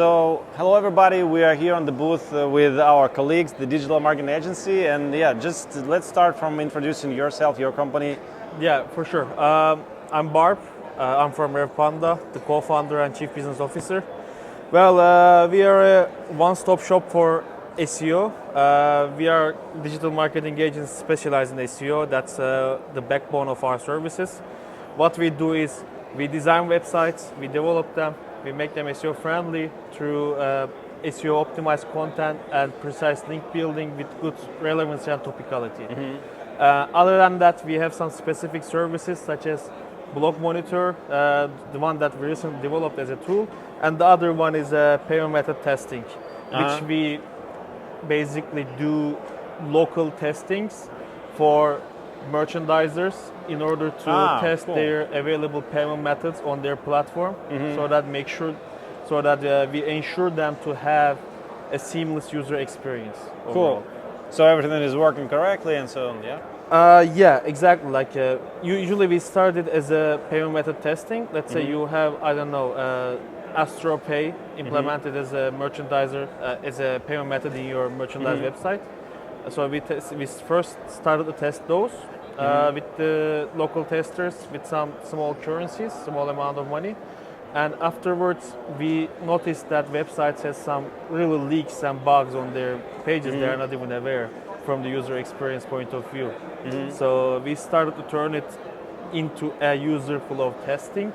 So hello everybody, we are here on the booth with our colleagues, the digital marketing agency, and just let's start from introducing yourself, your company. Yeah, for sure. I'm Barb. I'm from Revpanda, the co-founder and chief business officer. Well, we are a one-stop shop for SEO. We are digital marketing agents specialized in SEO. That's the backbone of our services. What we do is we design websites, we develop them, we make them SEO friendly through SEO optimized content and precise link building with good relevancy and topicality. Other than that, we have some specific services such as Blog Monitor, the one that we recently developed as a tool, and the other one is payment method testing, which we basically do local testings for merchandisers in order to test their available payment methods on their platform, so that we ensure them to have a seamless user experience overall. Cool. So everything is working correctly and so on, yeah? Yeah, exactly. Like usually we started as a payment method testing. Let's say you have, I don't know, AstroPay implemented as a merchandiser, as a payment method in your merchandise website. So we first started to test those with the local testers with some small currencies, small amount of money. And afterwards, we noticed that websites has some really leaks and bugs on their pages. They are not even aware from the user experience point of view. So we started to turn it into a user flow of testing,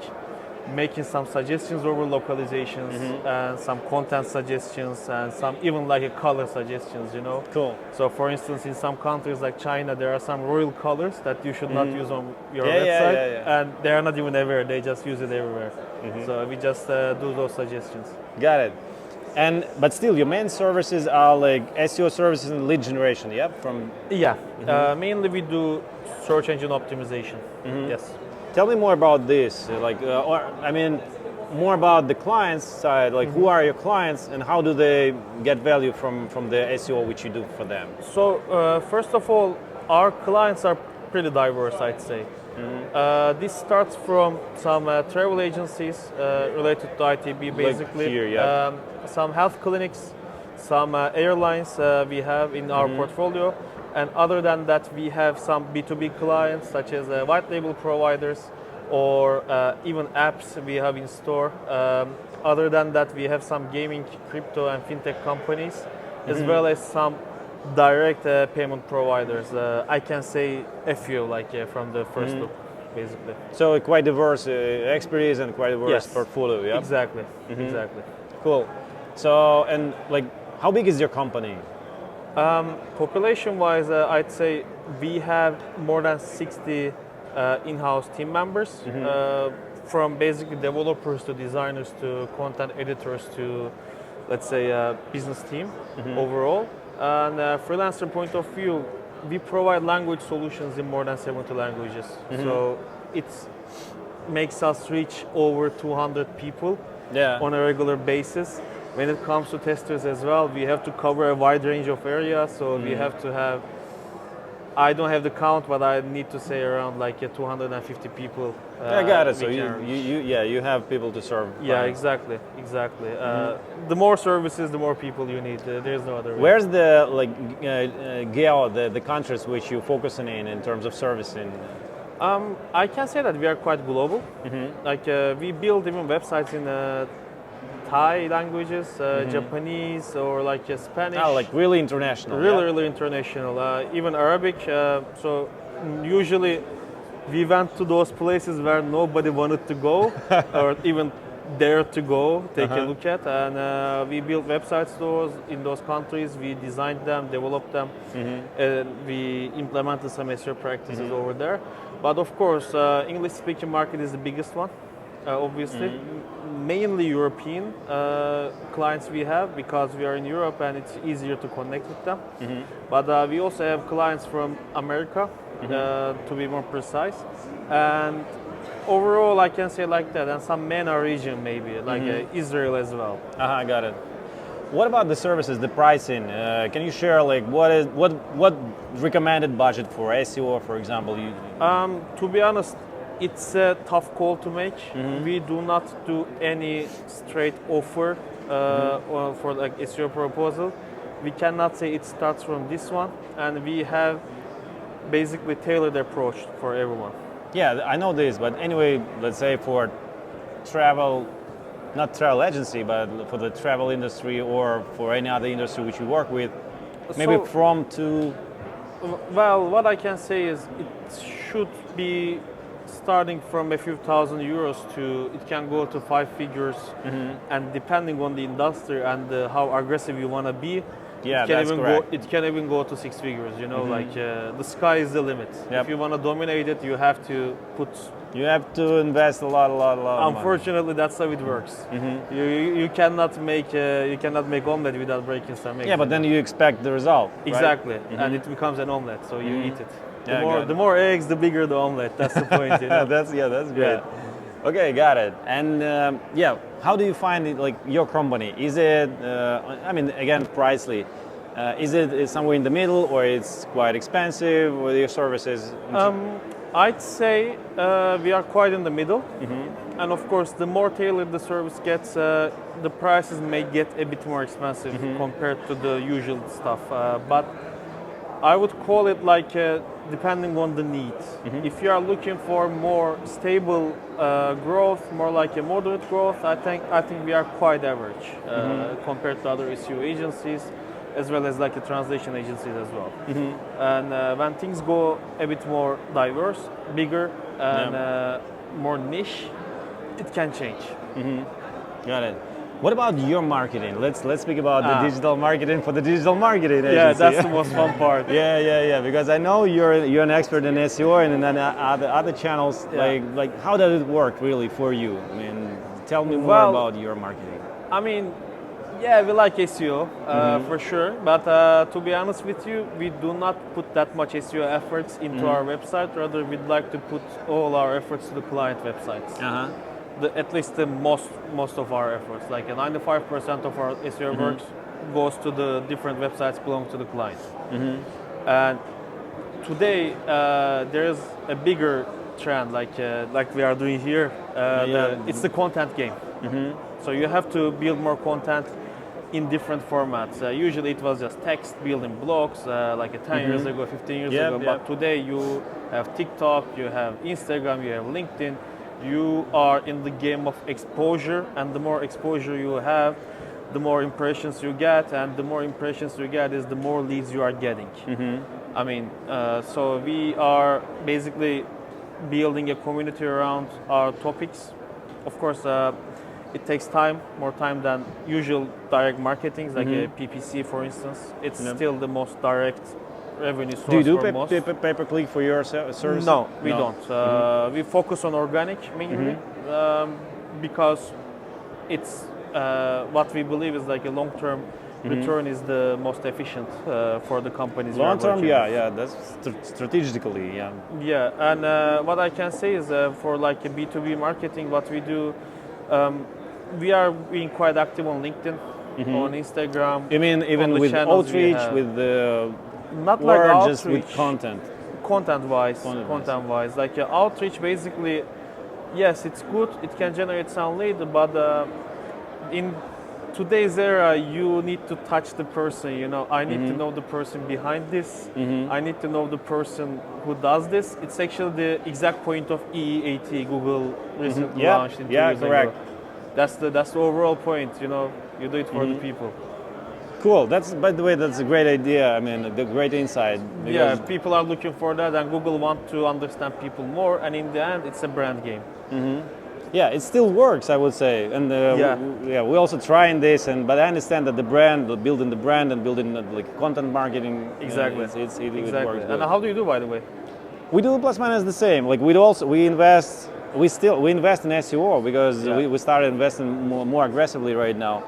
making some suggestions over localizations and some content suggestions and some even like a color suggestions, you know. Cool. So for instance, in some countries like China, there are some royal colors that you should not use on your website, and they are not even aware, they just use it everywhere. So we just do those suggestions. Got it. But still, your main services are like SEO services and lead generation, yeah? Mainly we do search engine optimization. Yes. Tell me more about this, more about the client's side, like who are your clients and how do they get value from the SEO which you do for them? So first of all, our clients are pretty diverse, I'd say. This starts from some travel agencies related to ITB, basically. Like here, some health clinics, some airlines we have in our portfolio. And other than that, we have some B2B clients, such as white label providers or even apps we have in store. Other than that, we have some gaming, crypto, and fintech companies, as well as some direct payment providers. I can say a few, from the first look, basically. So quite diverse expertise and quite diverse portfolio, yeah? Exactly, exactly. Cool. So, and how big is your company? Population-wise, I'd say we have more than 60 in-house team members, from basically developers to designers to content editors to, let's say, business team overall. And freelancer point of view, we provide language solutions in more than 70 languages. So it makes us reach over 200 people on a regular basis. When it comes to testers as well, we have to cover a wide range of areas. So we have to have, I don't have the count, but I need to say around 250 people. I got it. So you have people to serve. Yeah, exactly. The more services, the more people you need. There's no other way. Where's the geo, the countries which you focusing in terms of servicing? I can say that we are quite global. We build even websites in Thai languages, Japanese, or Spanish. Oh, really international. Really international. Even Arabic. So usually we went to those places where nobody wanted to go, or even dare to go, take a look at. And we built websites in those countries. We designed them, developed them. We implemented some SEO practices over there. But of course, English-speaking market is the biggest one. Obviously, mainly European clients we have because we are in Europe and it's easier to connect with them. But we also have clients from America, to be more precise. And overall, I can say like that, and some MENA region maybe, Israel as well. Got it. What about the services, the pricing? Can you share what recommended budget for SEO, for example? To be honest, It's a tough call to make. We do not do any straight offer or for like SEO proposal. We cannot say it starts from this one, and we have basically tailored approach for everyone. Yeah, I know this, but anyway, let's say for travel, not travel agency, but for the travel industry or for any other industry which you work with, maybe So- from to. Well, what I can say is it should be starting from a few thousand euros to it can go to 5 figures, and depending on the industry and how aggressive you want to be, Yeah, it can that's even correct. go. It can even go to 6 figures. You know, like the sky is the limit. Yep. If you want to dominate it, you have to put. You have to invest a lot of money. Unfortunately, that's how it works. You cannot make omelet without breaking some eggs. Yeah, but then you expect the result. right? exactly, and it becomes an omelet, so you eat it. Yeah, got it. The more eggs, the bigger the omelet. That's the point. You know? that's great. Okay, got it. And how do you find it? Like your company, is it? I mean, again, pricely. Is it somewhere in the middle, or it's quite expensive with your services? I'd say we are quite in the middle, and of course, the more tailored the service gets, the prices may get a bit more expensive compared to the usual stuff. But I would call it like depending on the need. If you are looking for more stable growth, more like a moderate growth, I think we are quite average compared to other SEO agencies, as well as like the translation agencies as well. And when things go a bit more diverse, bigger, and more niche, it can change. Got it. What about your marketing? Let's speak about the digital marketing for the digital marketing agency. Yeah, that's the most fun part. Yeah. Because I know you're an expert in SEO and in other channels. Yeah. Like how does it work really for you? I mean, tell me more Well, about your marketing. I mean, yeah, we like SEO for sure, but to be honest with you, we do not put that much SEO efforts into our website. Rather, we'd like to put all our efforts to the client websites. At least the most of our efforts, like 95% of our SEO work goes to the different websites belong to the client. And today there is a bigger trend, like we are doing here. It's the content game. So you have to build more content in different formats. Usually it was just text, building blogs, like 10 years ago, 15 years ago. But today you have TikTok, you have Instagram, you have LinkedIn. You are in the game of exposure, and the more exposure you have, the more impressions you get, and the more impressions you get is the more leads you are getting. I mean, so we are basically building a community around our topics. Of course, it takes time, more time than usual direct marketing, like a PPC, for instance. It's still the most direct revenue source. Do you do for most. pay-per-click for your service? No, we don't. We focus on organic mainly because it's what we believe is like a long-term return is the most efficient for the companies. Long-term, that's strategically, Yeah, and what I can say is for like a B2B marketing, what we do, we are being quite active on LinkedIn, on Instagram. You mean even with outreach, with the not like outreach, just with content? Content-wise, like outreach basically, yes, it's good. It can generate some lead, but in today's era, you need to touch the person. You know, I need to know the person behind this. I need to know the person who does this. It's actually the exact point of EEAT, Google recently launched in 2 years correct. ago. That's the overall point. You know, you do it for the people. Cool. By the way, that's a great idea. I mean, the great insight. Yeah, people are looking for that, and Google want to understand people more. And in the end, it's a brand game. Yeah, it still works, I would say. And we also trying this, but I understand that building the brand and building like content marketing. Exactly. It works. And Good. how do you do, by the way? We do plus minus the same. Like we invest in SEO because we started investing more aggressively right now.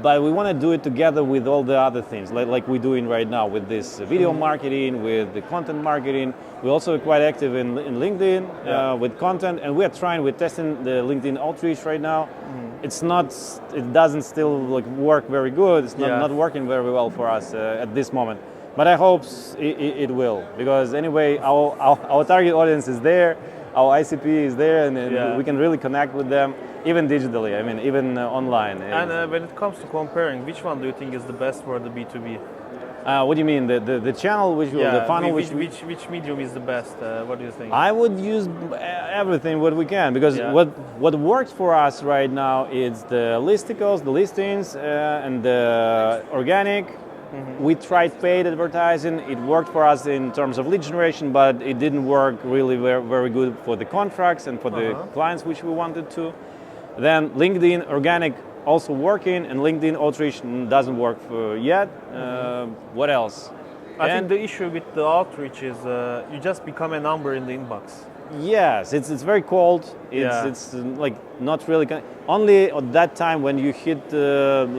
But we want to do it together with all the other things, like we're doing right now with this video marketing, with the content marketing. We're also quite active in LinkedIn with content, and we're testing the LinkedIn outreach right now. It doesn't still like work very good. It's not working very well for us at this moment. But I hope it will, because anyway, our target audience is there. our ICP is there, and Yeah. we can really connect with them, even digitally. I mean, even online. And when it comes to comparing, which one do you think is the best for the B2B? What do you mean? The channel, the funnel, which medium is the best? What do you think? I would use everything what we can, because Yeah. what works for us right now is the listicles, the listings, and the organic. We tried paid advertising. It worked for us in terms of lead generation, but it didn't work really very good for the contracts and for the clients which we wanted to. Then LinkedIn organic also working, and LinkedIn outreach doesn't work yet. What else? I think the issue with the outreach is you just become a number in the inbox. Yes, it's very cold. It's like not really only at that time when you hit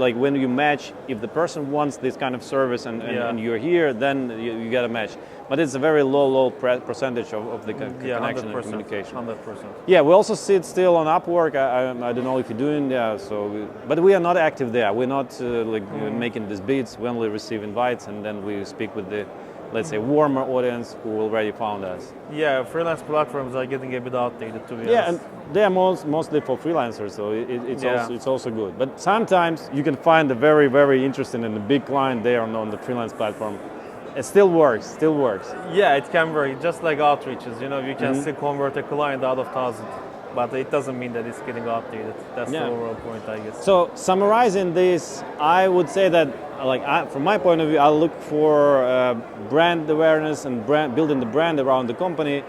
like when you match. If the person wants this kind of service and you're here, then you get a match. But it's a very low percentage of the connection and communication. 100%. Yeah, we also sit still on Upwork. I don't know if you're doing but we are not active there. We're not making these bids. We only receive invites, and then we speak with the, let's say, warmer audience who already found us. Yeah, freelance platforms are getting a bit outdated, to be honest. Yeah, and they are mostly for freelancers, so it's also good. But sometimes you can find a very interesting and a big client there on the freelance platform. It still works. Yeah, it can work, just like outreaches. You know, you can still convert a client out of 1,000, but it doesn't mean that it's getting outdated. That's the overall point, I guess. So summarizing this, I would say that, from my point of view, I look for brand awareness and building the brand around the company,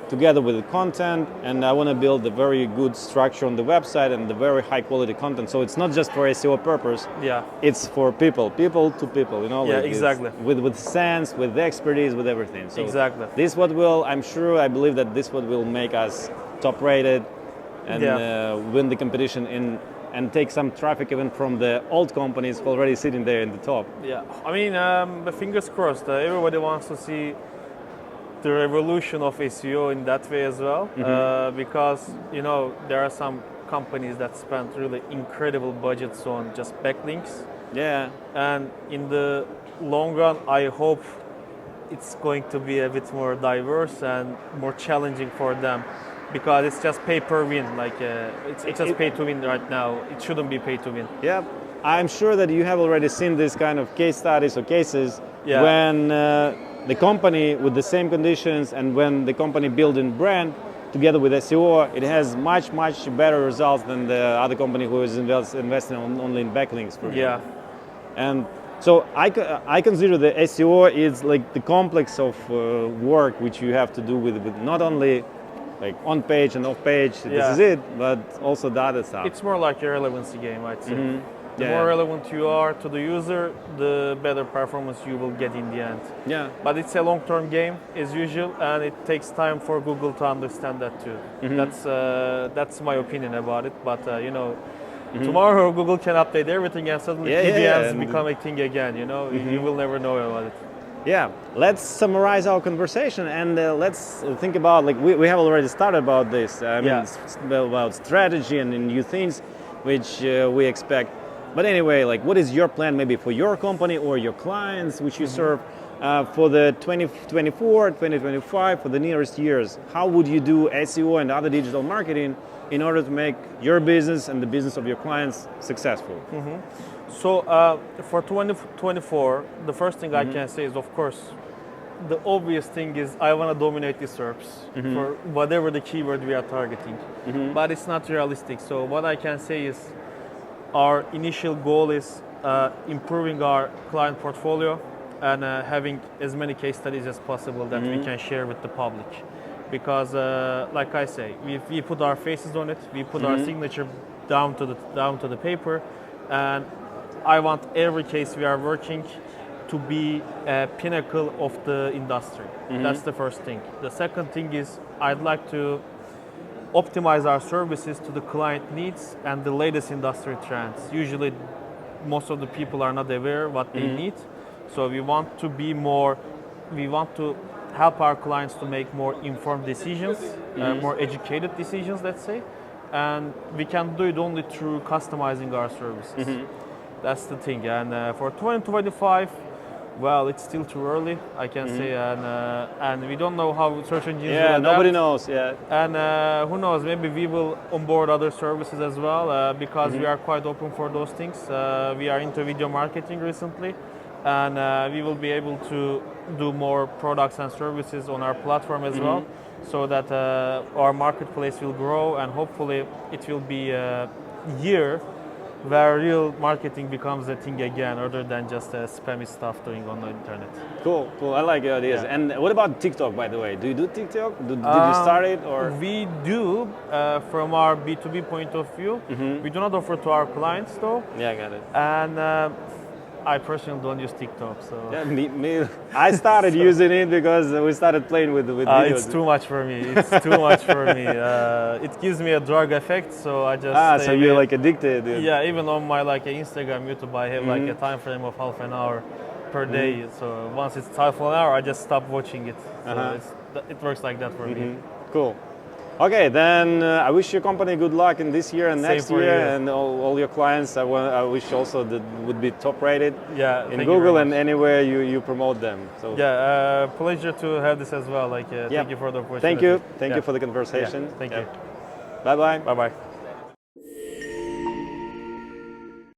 together with the content, and I want to build a very good structure on the website and the very high quality content. So it's not just for SEO purpose. Yeah. It's for people to people. You know. Yeah, exactly. With sense, with expertise, with everything. So exactly. This I believe that this will make us top rated and win the competition and take some traffic even from the old companies already sitting there in the top. Yeah, I mean, fingers crossed. Everybody wants to see the revolution of SEO in that way as well, because there are some companies that spend really incredible budgets on just backlinks. Yeah. And in the long run, I hope it's going to be a bit more diverse and more challenging for them. Because it's just pay per win, it's just pay to win right now. It shouldn't be pay to win. Yeah, I'm sure that you have already seen this kind of case studies or cases when the company with the same conditions and when the company building brand together with SEO, it has much better results than the other company who is investing only in backlinks. For example. And so I consider the SEO is like the complex of work which you have to do with not only like on page and off page, this is it, but also the other stuff. It's more like a relevancy game, I'd say. The more relevant you are to the user, the better performance you will get in the end. Yeah. But it's a long-term game as usual, and it takes time for Google to understand that too. That's my opinion about it. But tomorrow Google can update everything, and suddenly PBMs become a thing again. You will never know about it. Yeah, let's summarize our conversation and let's think about, we have already started about this. About strategy and new things which we expect. But anyway, what is your plan maybe for your company or your clients which you serve for the 2024, 2025, for the nearest years? How would you do SEO and other digital marketing in order to make your business and the business of your clients successful? So for 2024, the first thing I can say is, of course, the obvious thing is I want to dominate the SERPs for whatever the keyword we are targeting. But it's not realistic. So what I can say is our initial goal is improving our client portfolio and having as many case studies as possible that we can share with the public. Because like I say, we put our faces on it, we put our signature down to the paper, and I want every case we are working to be a pinnacle of the industry. That's the first thing. The second thing is I'd like to optimize our services to the client needs and the latest industry trends. Usually most of the people are not aware what they need. So we want to help our clients to make more informed decisions, more educated decisions, let's say. And we can do it only through customizing our services. That's the thing. And for 2025, Well, it's still too early, I can say, and we don't know how search engines will Yeah, adapt. nobody knows. Yeah. And who knows, maybe we will onboard other services as well because we are quite open for those things. We are into video marketing recently, and we will be able to do more products and services on our platform as well, so that our marketplace will grow, and hopefully it will be a year where real marketing becomes a thing again, other than just spammy stuff doing on the internet. Cool, cool. I like your ideas. Yeah. And what about TikTok, by the way? Do you do TikTok? Did you start it or? We do from our B2B point of view. We do not offer to our clients though. Yeah, I got it. And I personally don't use TikTok, so Yeah, me. I started using it because we started playing with videos. it's too much for me. It's too much for me. It gives me a drug effect, so I just So stay you're with- like addicted. Dude. Yeah, even on my Instagram, YouTube, I have like a time frame of half an hour per day. So once it's half an hour, I just stop watching it. So it works like that for me. Cool. Okay, then I wish your company good luck in this year and Same next for year, you. and all your clients. I wish also that would be top rated Yeah, in thank you Google very and much. anywhere you promote them. So Yeah, pleasure to have this as well. Thank you for the opportunity. thank you Yeah. for the conversation. Yeah, thank you. Bye bye. Bye bye.